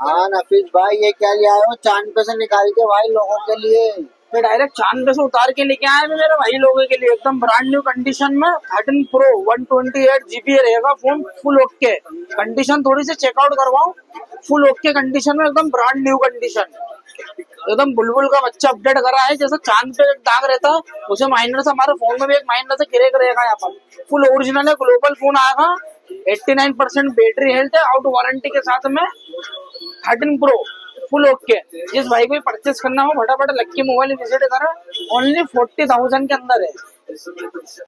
हाँ नफीस भाई, ये क्या ले आए हो? चांद पे से निकाल के भाई लोगों के लिए। ये डायरेक्ट चांद पे से उतार के लेके आए हैं मेरे भाई लोगों के लिए, एकदम ब्रांड न्यू कंडीशन में। 13 प्रो 128 GB रहेगा फोन, फुल ओके कंडीशन। थोड़ी सी चेकआउट करवाओ, फुल ओके कंडीशन में, एकदम ब्रांड न्यू कंडीशन। एकदम बुलबुल का बच्चा अपडेट करा है, जैसे चांद पे एक दाग रहता है उसे माइनर से हमारे फोन में भी एक माइनर से क्रैक रहेगा। यहाँ पर फुल ओरिजिनल है, ग्लोबल फोन आएगा। 89% बैटरी हेल्थ है, आउट वारंटी के साथ में। 13 प्रो फुल ओके। जिस भाई को परचेस करना हो फटाफट लक्की मोबाइल विजिट करें, ओनली 40,000 के अंदर है।